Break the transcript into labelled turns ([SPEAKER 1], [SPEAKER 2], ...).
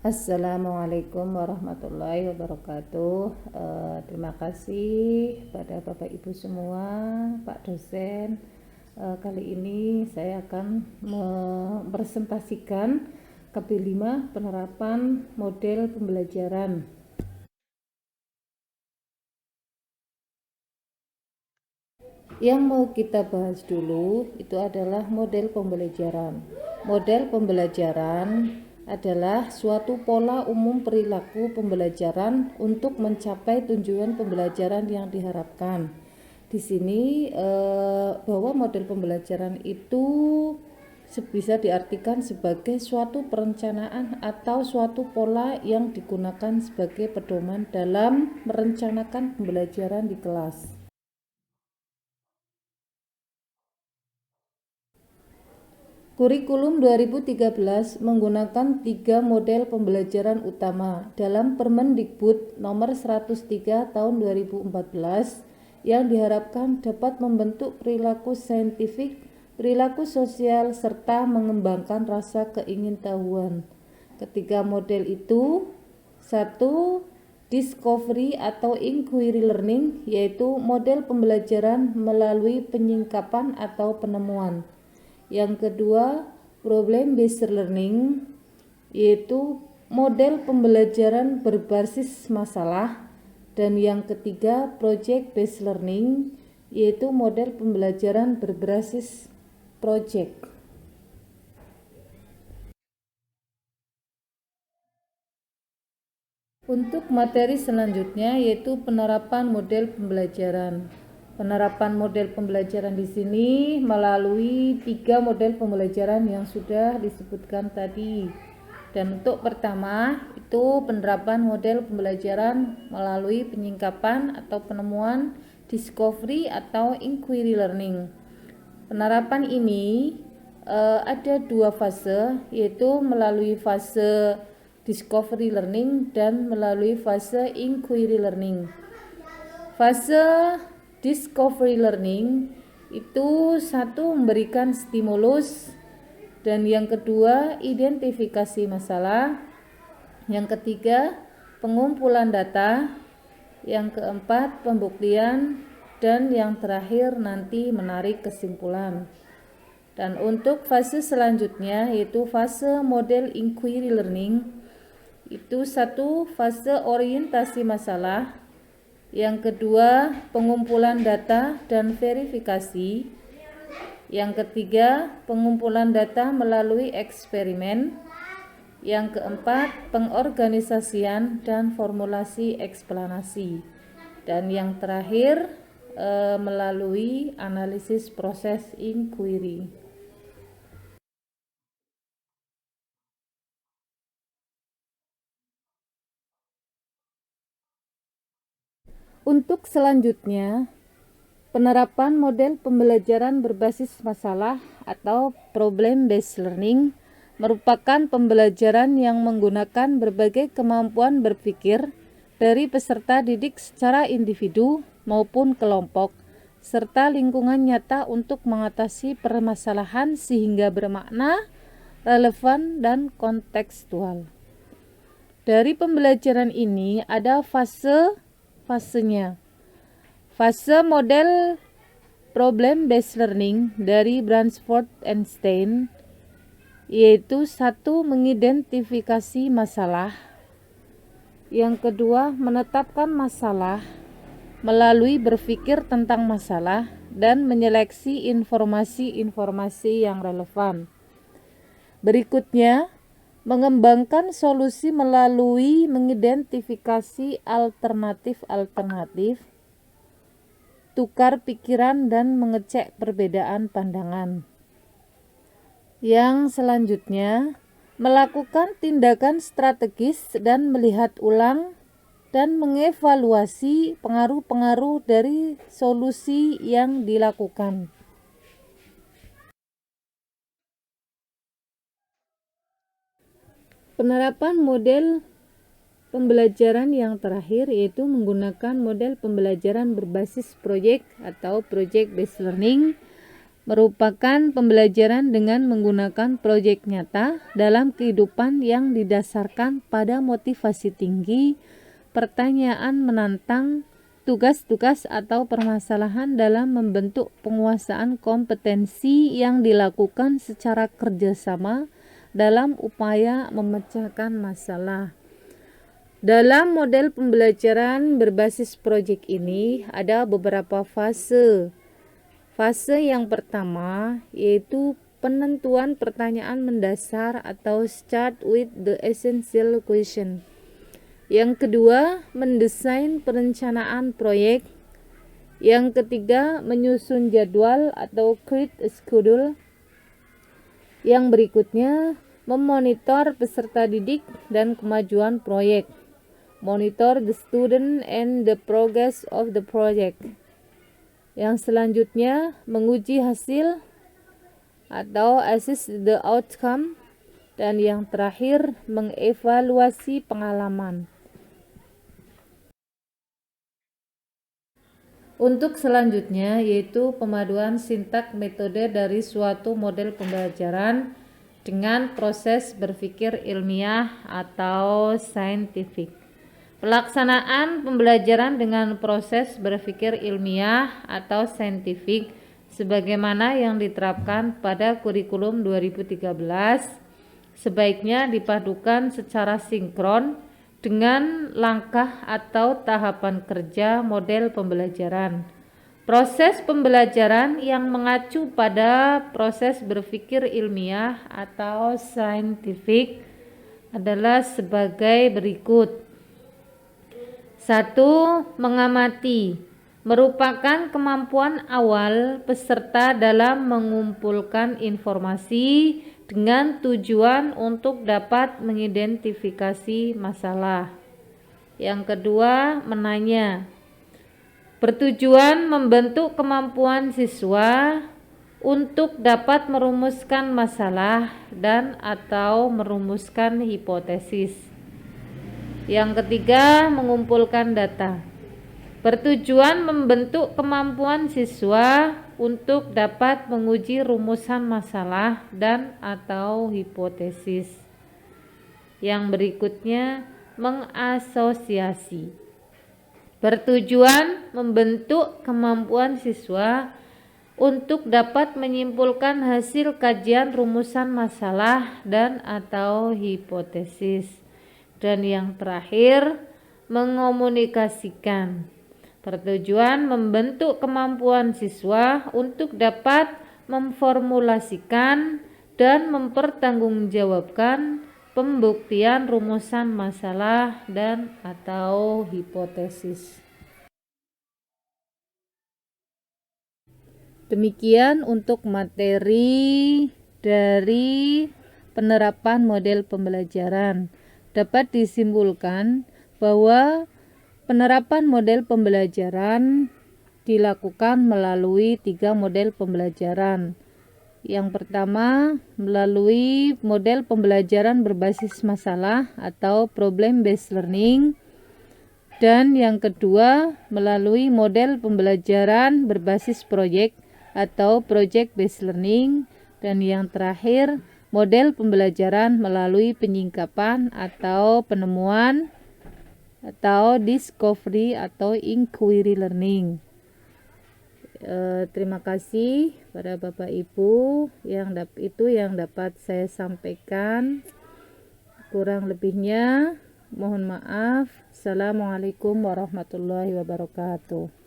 [SPEAKER 1] Assalamualaikum warahmatullahi wabarakatuh. Terima kasih pada Bapak Ibu semua, Pak dosen. Kali ini saya akan mempresentasikan KB5 penerapan model pembelajaran. Yang mau kita bahas dulu itu adalah model pembelajaran. Model pembelajaran adalah suatu pola umum perilaku pembelajaran untuk mencapai tujuan pembelajaran yang diharapkan. Di sini bahwa model pembelajaran itu bisa diartikan sebagai suatu perencanaan atau suatu pola yang digunakan sebagai pedoman dalam merencanakan pembelajaran di kelas. Kurikulum 2013 menggunakan 3 model pembelajaran utama dalam Permendikbud nomor 103 tahun 2014 yang diharapkan dapat membentuk perilaku saintifik, perilaku sosial, serta mengembangkan rasa keingintahuan. Ketiga model itu: 1. Discovery atau inquiry learning, yaitu model pembelajaran melalui penyingkapan atau penemuan. Yang kedua, problem based learning, yaitu model pembelajaran berbasis masalah. Dan yang ketiga, project based learning, yaitu model pembelajaran berbasis project. Untuk materi selanjutnya yaitu penerapan model pembelajaran. Penerapan model pembelajaran di sini melalui 3 model pembelajaran yang sudah disebutkan tadi. Dan untuk pertama itu penerapan model pembelajaran melalui penyingkapan atau penemuan, discovery atau inquiry learning. Penerapan ini ada 2 fase, yaitu melalui fase discovery learning dan melalui fase inquiry learning. Fase discovery learning itu 1. Memberikan stimulus, dan yang kedua identifikasi masalah, yang ketiga pengumpulan data, yang keempat pembuktian, dan yang terakhir nanti menarik kesimpulan. Dan untuk fase selanjutnya yaitu fase model inquiry learning, itu 1. Fase orientasi masalah, yang kedua pengumpulan data dan verifikasi, yang ketiga pengumpulan data melalui eksperimen, yang keempat pengorganisasian dan formulasi eksplanasi, dan yang terakhir melalui analisis proses inquiry. Untuk selanjutnya, penerapan model pembelajaran berbasis masalah atau problem based learning merupakan pembelajaran yang menggunakan berbagai kemampuan berpikir dari peserta didik secara individu maupun kelompok, serta lingkungan nyata untuk mengatasi permasalahan sehingga bermakna, relevan, dan kontekstual. Dari pembelajaran ini ada fasenya. Fase model problem based learning dari Bransford and Stein, yaitu 1. Mengidentifikasi masalah, yang kedua menetapkan masalah melalui berpikir tentang masalah dan menyeleksi informasi-informasi yang relevan. Berikutnya, mengembangkan solusi melalui mengidentifikasi alternatif-alternatif, tukar pikiran, dan mengecek perbedaan pandangan. Yang selanjutnya, melakukan tindakan strategis dan melihat ulang dan mengevaluasi pengaruh-pengaruh dari solusi yang dilakukan. Penerapan model pembelajaran yang terakhir yaitu menggunakan model pembelajaran berbasis proyek atau project based learning merupakan pembelajaran dengan menggunakan proyek nyata dalam kehidupan yang didasarkan pada motivasi tinggi, pertanyaan menantang, tugas-tugas atau permasalahan dalam membentuk penguasaan kompetensi yang dilakukan secara kerjasama dalam upaya memecahkan masalah. Dalam model pembelajaran berbasis proyek ini ada beberapa fase. Fase yang pertama yaitu penentuan pertanyaan mendasar atau start with the essential question. Yang kedua, mendesain perencanaan proyek. Yang ketiga, menyusun jadwal atau create a schedule. Yang berikutnya, memonitor peserta didik dan kemajuan proyek. Monitor the student and the progress of the project. Yang selanjutnya, menguji hasil atau assess the outcome. Dan yang terakhir, mengevaluasi pengalaman. Untuk selanjutnya, yaitu pemaduan sintak metode dari suatu model pembelajaran dengan proses berpikir ilmiah atau scientific. Pelaksanaan pembelajaran dengan proses berpikir ilmiah atau saintifik sebagaimana yang diterapkan pada kurikulum 2013 sebaiknya dipadukan secara sinkron dengan langkah atau tahapan kerja model pembelajaran. Proses pembelajaran yang mengacu pada proses berpikir ilmiah atau saintifik adalah sebagai berikut. 1. Mengamati merupakan kemampuan awal peserta dalam mengumpulkan informasi dengan tujuan untuk dapat mengidentifikasi masalah. Yang kedua, menanya bertujuan membentuk kemampuan siswa untuk dapat merumuskan masalah dan atau merumuskan hipotesis. Yang ketiga, mengumpulkan data. Bertujuan membentuk kemampuan siswa untuk dapat menguji rumusan masalah dan atau hipotesis. Yang berikutnya, mengasosiasi. Bertujuan membentuk kemampuan siswa untuk dapat menyimpulkan hasil kajian rumusan masalah dan atau hipotesis. Dan yang terakhir, mengomunikasikan. Bertujuan membentuk kemampuan siswa untuk dapat memformulasikan dan mempertanggungjawabkan pembuktian rumusan masalah dan atau hipotesis. Demikian untuk materi dari penerapan model pembelajaran. Dapat disimpulkan bahwa penerapan model pembelajaran dilakukan melalui 3 model pembelajaran. Yang pertama, melalui model pembelajaran berbasis masalah atau problem based learning. Dan yang kedua, melalui model pembelajaran berbasis proyek atau project based learning. Dan yang terakhir, model pembelajaran melalui penyingkapan atau penemuan atau discovery atau inquiry learning. Terima kasih pada Bapak Ibu yang dapat saya sampaikan. Kurang lebihnya mohon maaf. Assalamualaikum warahmatullahi wabarakatuh.